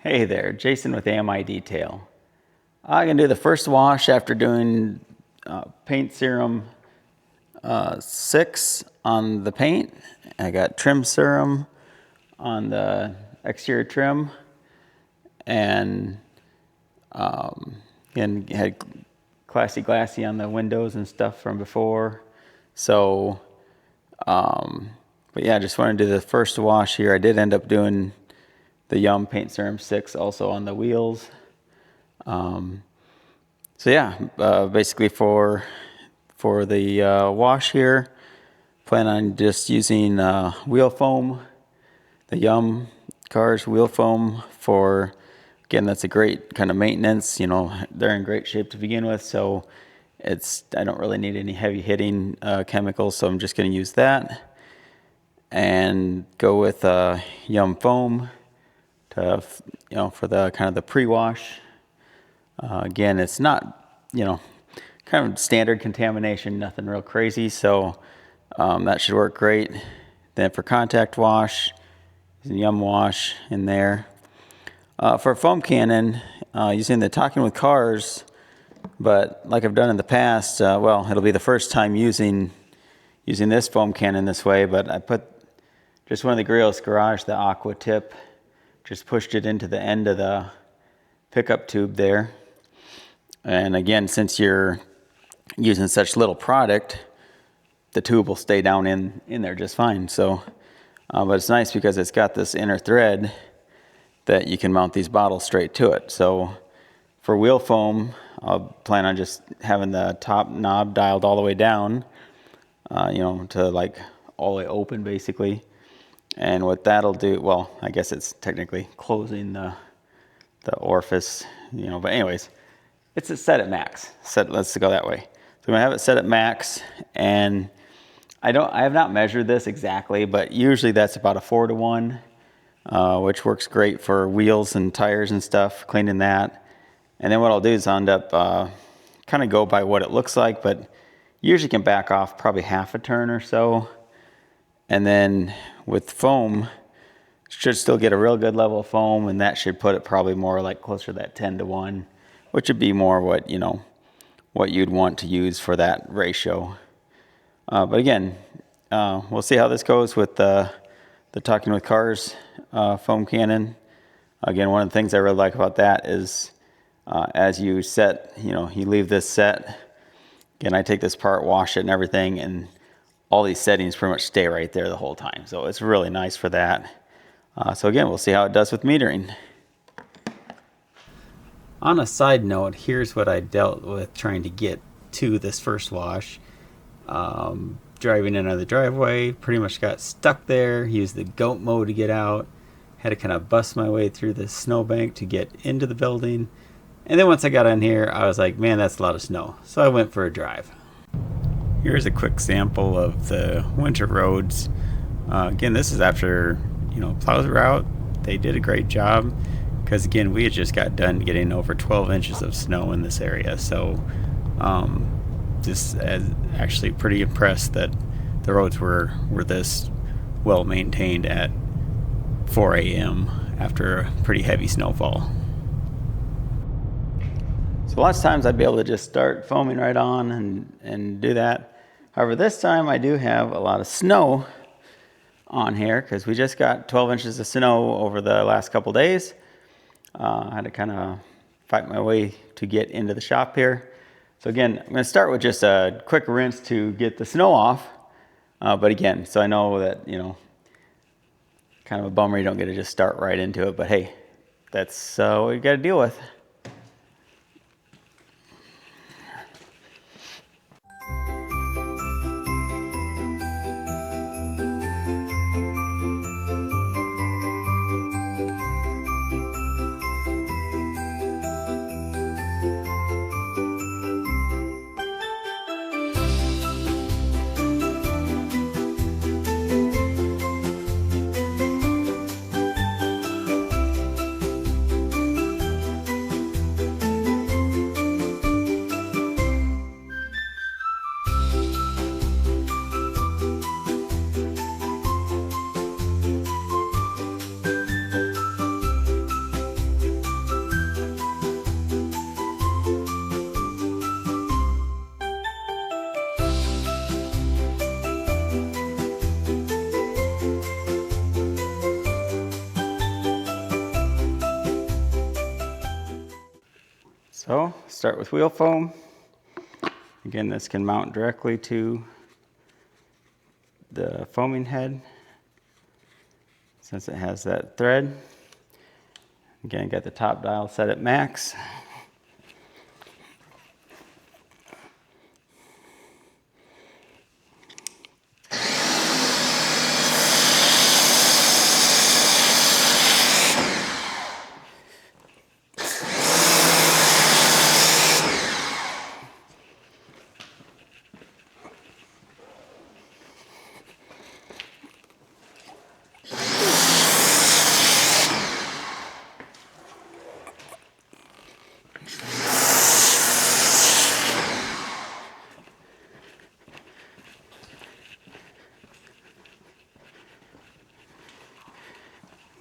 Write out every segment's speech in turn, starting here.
Hey there, Jason with AMI Detail. I'm going to do the first wash after doing Paint Serum 6 on the paint. I got Trim Serum on the exterior trim, and had Classy Glassy on the windows and stuff from before. So, but yeah, I just wanted to do the first wash here. I did end up doing the YUM Paint Serum 6 also on the wheels. So yeah, basically for the wash here, plan on just using wheel foam, the YUM cars wheel foam for, again, that's a great kind of maintenance. You know, they're in great shape to begin with, so I don't really need any heavy hitting chemicals, so I'm just going to use that and go with YUM foam to, for the kind of the pre-wash. Again, it's not, kind of standard contamination, nothing real crazy, so that should work great. Then for contact wash, using YUM wash in there. For a foam cannon, using the Talking with Cars, but like I've done in the past, well, it'll be the first time using this foam cannon this way, but I put just one of the Griot's Garage, the aqua tip, just pushed it into the end of the pickup tube there. And again, since you're using such little product, the tube will stay down in there just fine. So, but it's nice because it's got this inner thread that you can mount these bottles straight to it. So for wheel foam, I'll plan on just having the top knob dialed all the way down, to like all the way open basically. And what that'll do, well, I guess it's technically closing the orifice, but anyways, it's set at max. Let's go that way. So I'm gonna have it set at max, and I have not measured this exactly, but usually that's about a 4-to-1, which works great for wheels and tires and stuff, cleaning that. And then what I'll do is I'll end up kind of go by what it looks like, but usually can back off probably half a turn or so. And then with foam, should still get a real good level of foam, and that should put it probably more like closer to that 10-to-1, which would be more what you'd want to use for that ratio. But again, we'll see how this goes with the Talking with Cars foam cannon. Again, one of the things I really like about that is as you set, you leave this set. Again, I take this part, wash it and everything, and all these settings pretty much stay right there the whole time. So it's really nice for that. So again, we'll see how it does with metering. On a side note, here's what I dealt with trying to get to this first wash. Driving in on the driveway, pretty much got stuck there, used the goat mode to get out, had to kind of bust my way through the snowbank to get into the building. And then once I got in here, I was like, man, that's a lot of snow. So I went for a drive. Here's a quick sample of the winter roads. Again, this is after, plows were out. They did a great job because, again, we had just got done getting over 12 inches of snow in this area. So just actually pretty impressed that the roads were this well maintained at 4 a.m. after a pretty heavy snowfall. So lots of times I'd be able to just start foaming right on and do that. However, this time I do have a lot of snow on here because we just got 12 inches of snow over the last couple days. I had to kind of fight my way to get into the shop here. So again, I'm going to start with just a quick rinse to get the snow off. But again, so I know that, kind of a bummer you don't get to just start right into it. But hey, that's what you got to deal with. So start with wheel foam. Again, this can mount directly to the foaming head since it has that thread. Again, got the top dial set at max.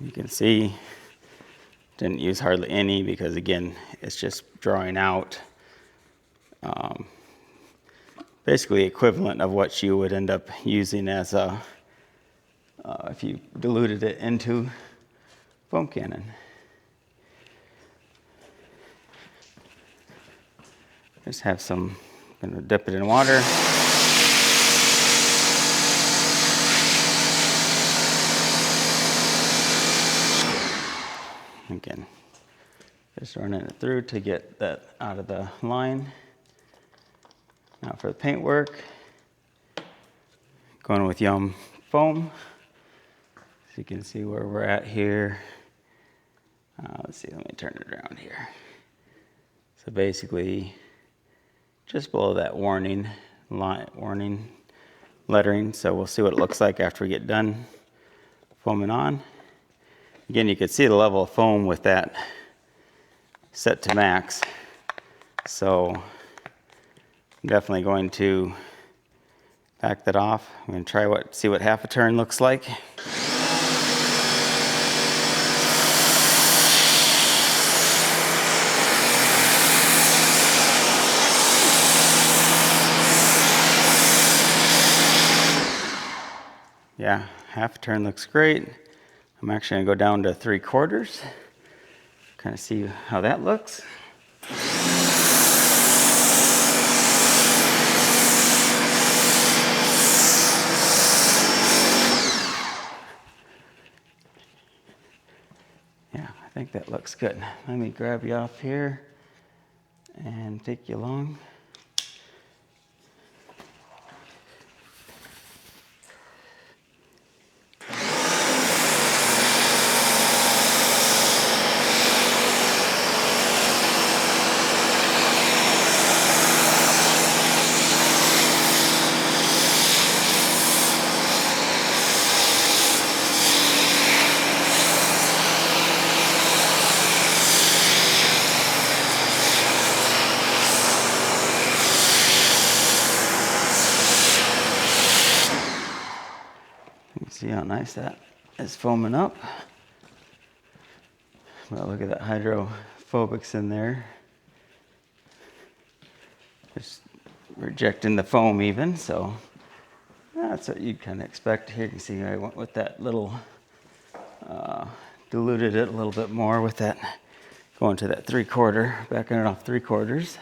You can see, didn't use hardly any because again, it's just drawing out basically equivalent of what you would end up using as a, if you diluted it into foam cannon. Just have some, I'm gonna dip it in water. Again, just running it through to get that out of the line. Now for the paint work, going with YUM foam. So you can see where we're at here. Let's see, let me turn it around here. So basically, just below that warning lettering. So we'll see what it looks like after we get done foaming on. Again, you can see the level of foam with that set to max. So I'm definitely going to back that off. I'm going to try see what half a turn looks like. Yeah, half a turn looks great. I'm actually going to go down to 3/4, kind of see how that looks. Yeah, I think that looks good. Let me grab you off here and take you along. See how nice that is foaming up. Well, look at that hydrophobics in there. Just rejecting the foam even, so that's what you'd kind of expect. Here you can see I went with that little, diluted it a little bit more with that, going to that 3/4, backing it off 3/4.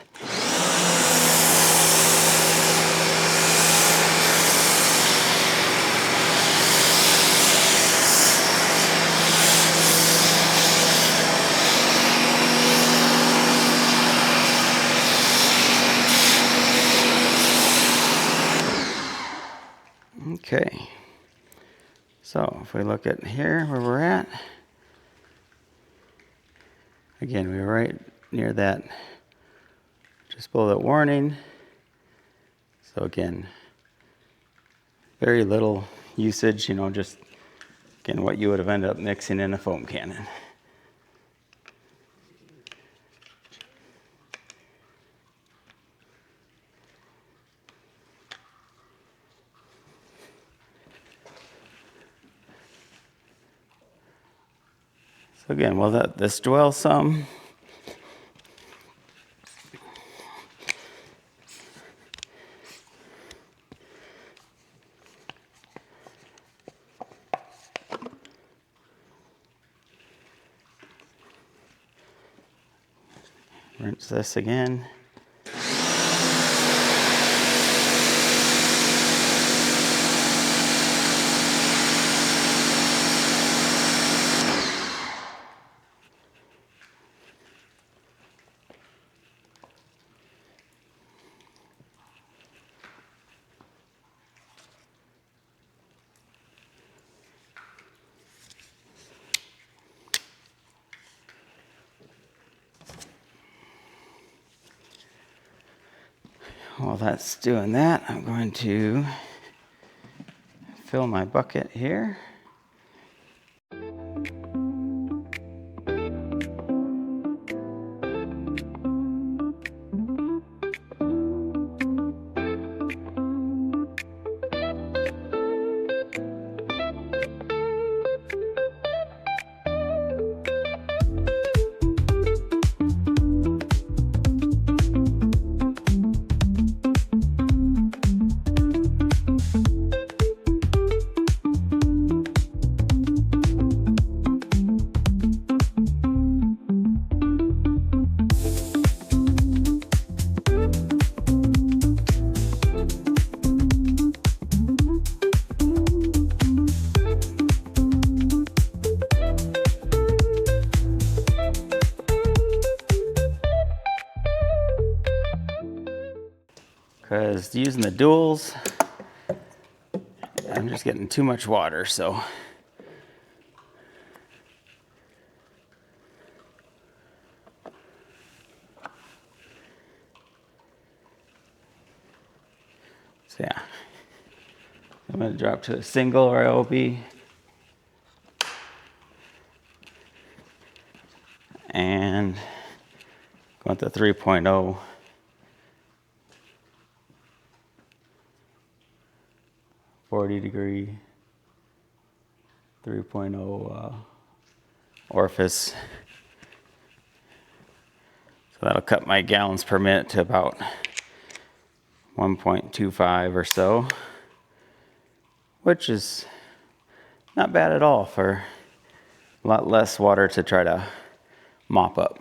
Okay, so if we look at here where we're at, again, we were right near that, just below that warning. So again, very little usage, you know, just again what you would have ended up mixing in a foam cannon. So again, we'll let this dwell some. Rinse this again. While that's doing that, I'm going to fill my bucket here. Because using the duals, I'm just getting too much water, so. So yeah, I'm going to drop to a single or LB. And go with the 3.0. 40-degree 3.0 orifice. So that'll cut my gallons per minute to about 1.25 or so, which is not bad at all for a lot less water to try to mop up.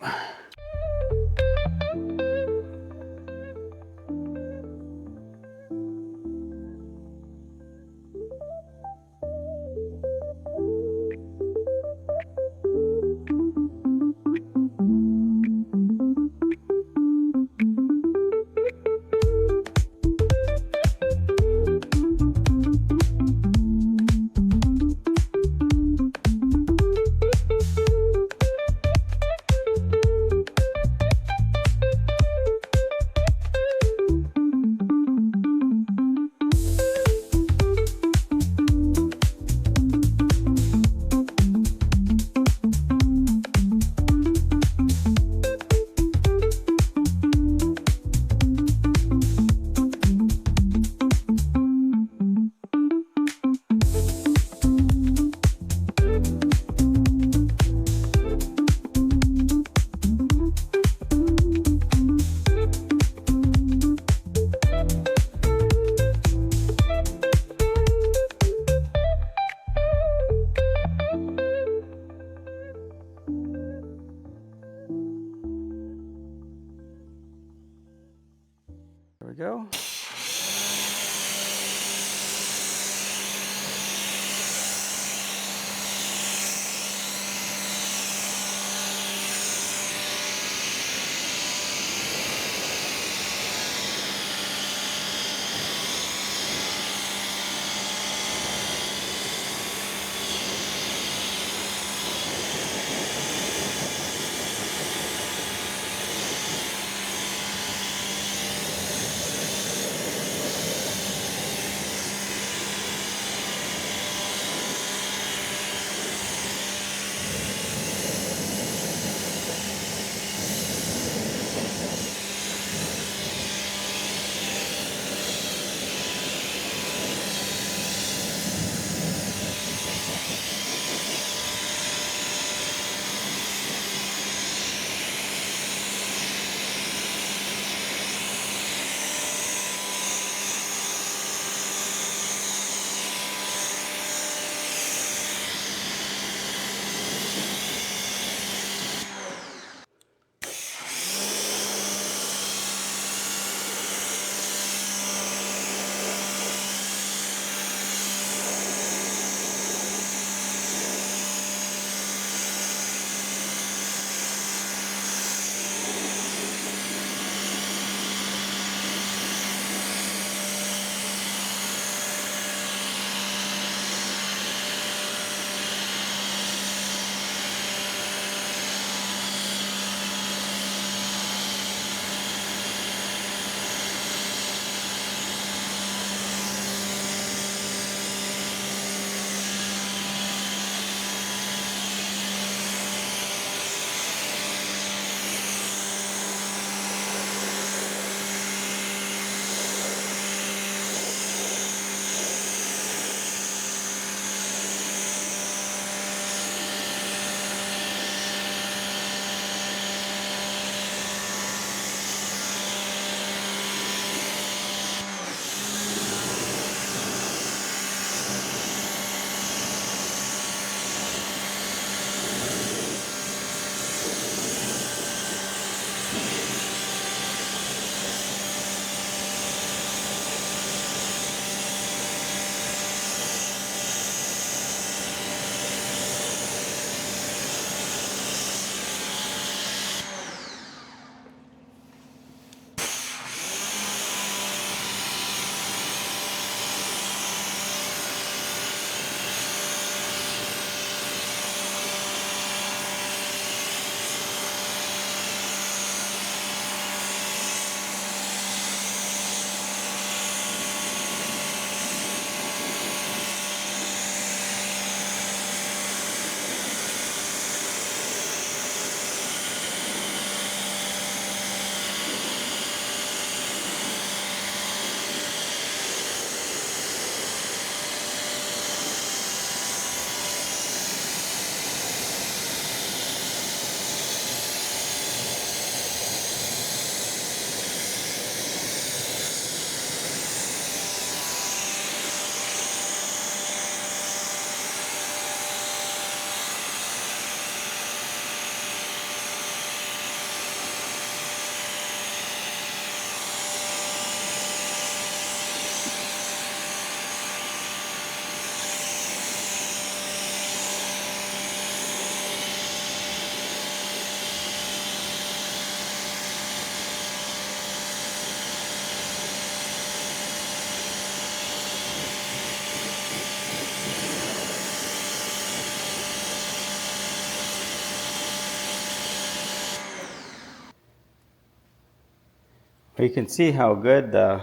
You can see how good the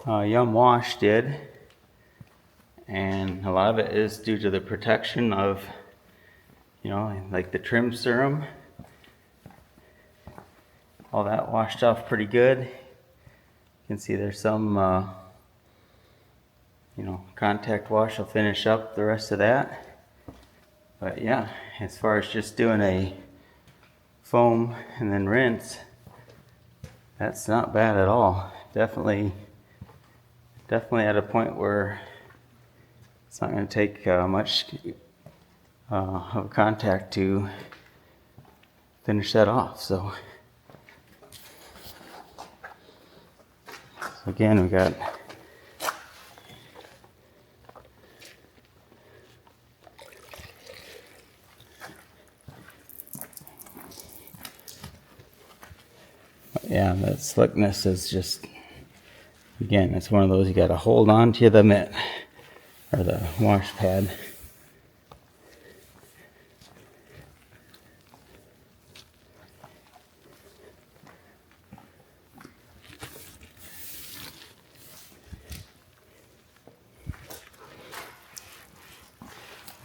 YUM wash did, and a lot of it is due to the protection of, you know, like the trim serum. All that washed off pretty good. You can see there's some you know, contact wash will finish up the rest of that. But yeah, as far as just doing a foam and then rinse, that's not bad at all. Definitely at a point where it's not going to take much of contact to finish that off. So again, we got yeah, that slickness is just, again, it's one of those you got to hold on to the mitt or the wash pad.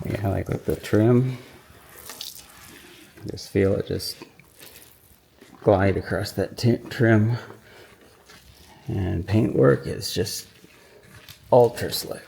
Yeah, like with the trim, just feel it just glide across that trim, and paintwork is just ultra slick.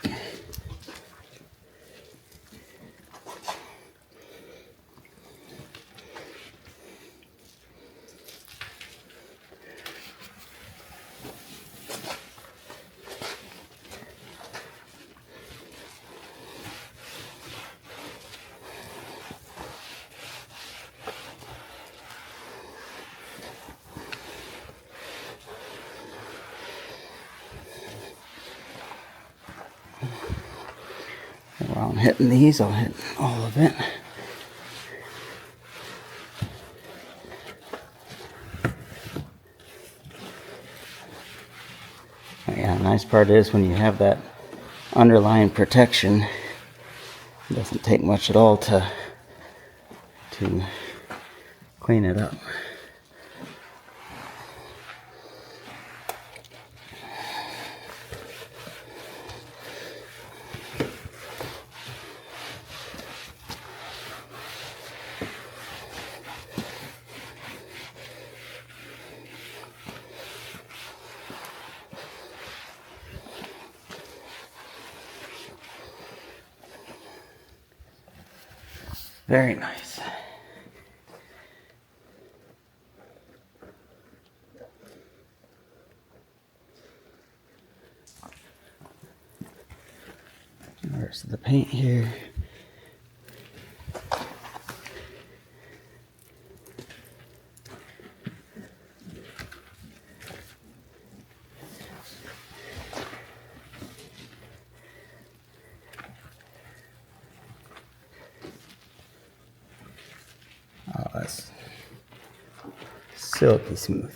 While I'm hitting these, I'll hit all of it. Yeah, the nice part is when you have that underlying protection, it doesn't take much at all to clean it up. Very nice. The rest of the paint here. Oh, that's silky smooth.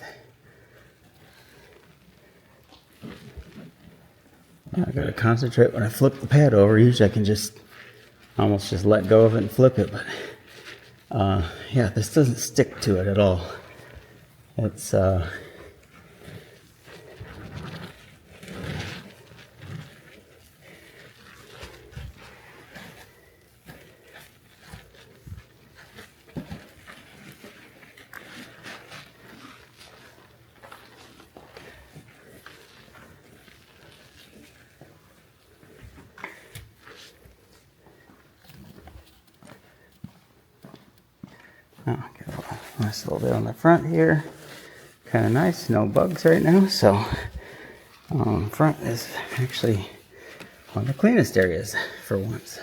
I gotta concentrate when I flip the pad over. Usually I can just almost just let go of it and flip it, but yeah, this doesn't stick to it at all. It's get a nice little bit on the front here. Kind of nice, no bugs right now. So front is actually one of the cleanest areas for once.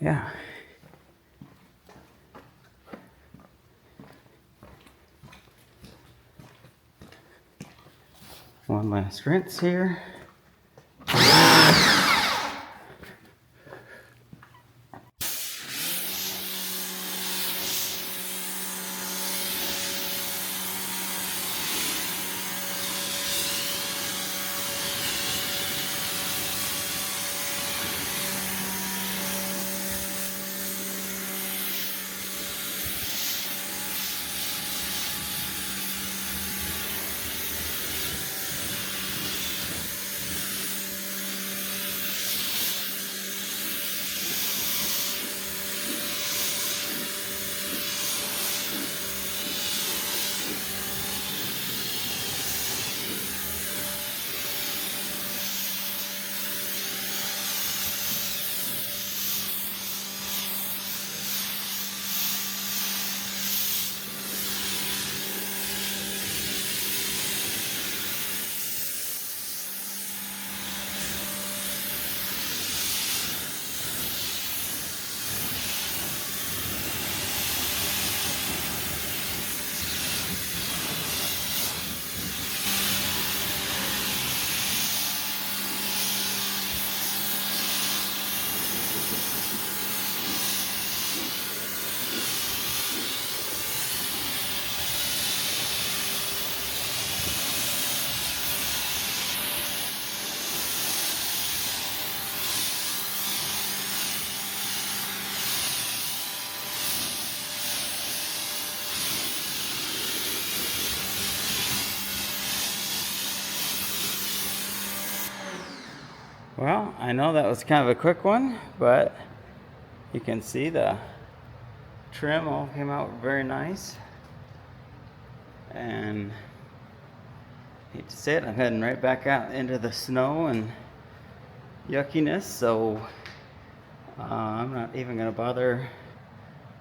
Yeah. One last rinse here. Well, I know that was kind of a quick one, but you can see the trim all came out very nice. And hate to say it, I'm heading right back out into the snow and yuckiness, so I'm not even going to bother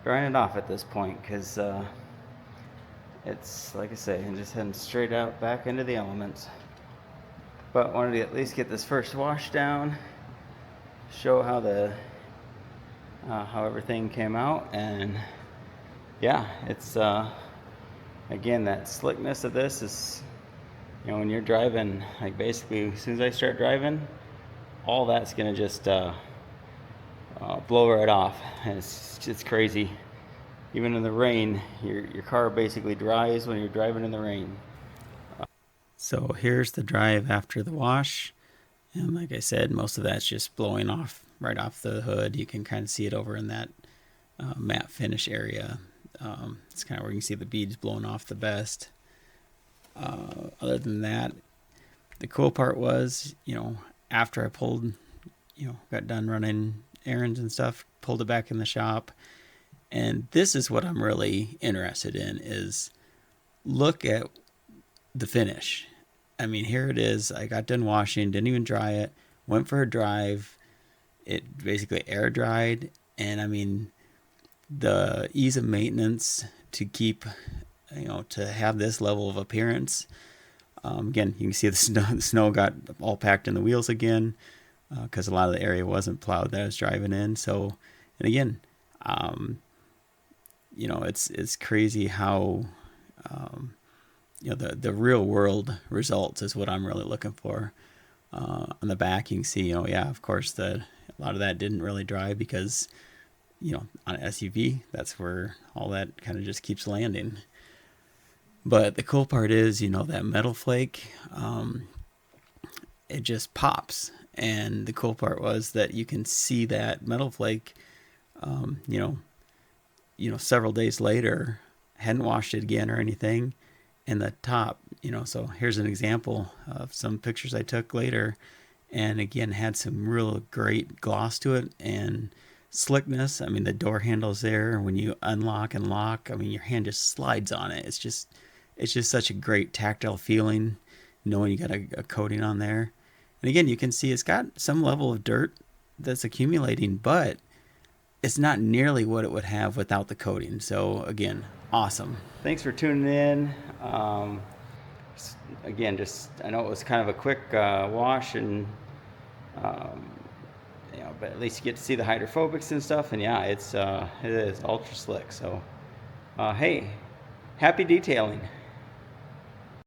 drying it off at this point, because it's, like I say, I'm just heading straight out back into the elements. But wanted to at least get this first wash down, show how the how everything came out, and yeah, it's again, that slickness of this is, you know, when you're driving, like basically as soon as I start driving, all that's gonna just blow right off, and it's crazy. Even in the rain, your car basically dries when you're driving in the rain. So here's the drive after the wash, and like I said, most of that's just blowing off right off the hood. You can kind of see it over in that matte finish area. It's kind of where you can see the beads blowing off the best. Other than that, the cool part was, you know, after I pulled, you know, got done running errands and stuff, pulled it back in the shop. And this is what I'm really interested in, is look at the finish. I mean, here it is. I got done washing, didn't even dry it, went for a drive. It basically air dried. And I mean, the ease of maintenance to keep, you know, to have this level of appearance. Again, you can see the snow got all packed in the wheels again, because a lot of the area wasn't plowed that I was driving in. So, and again, you know, it's crazy how, you know, the real world results is what I'm really looking for. On the back, you can see, you know, yeah, of course, a lot of that didn't really dry because, you know, on an SUV, that's where all that kind of just keeps landing. But the cool part is, you know, that metal flake, it just pops. And the cool part was that you can see that metal flake, you know, several days later, hadn't washed it again or anything. And the top, you know, so here's an example of some pictures I took later, and again, had some real great gloss to it and slickness. I mean, the door handle's there. When you unlock and lock, I mean, your hand just slides on it. It's just such a great tactile feeling, knowing you got a coating on there. And again, you can see it's got some level of dirt that's accumulating, but it's not nearly what it would have without the coating. So again, awesome. Thanks for tuning in. Again, just, I know it was kind of a quick wash, and you know, but at least you get to see the hydrophobics and stuff. And yeah, it is ultra slick. So hey, happy detailing.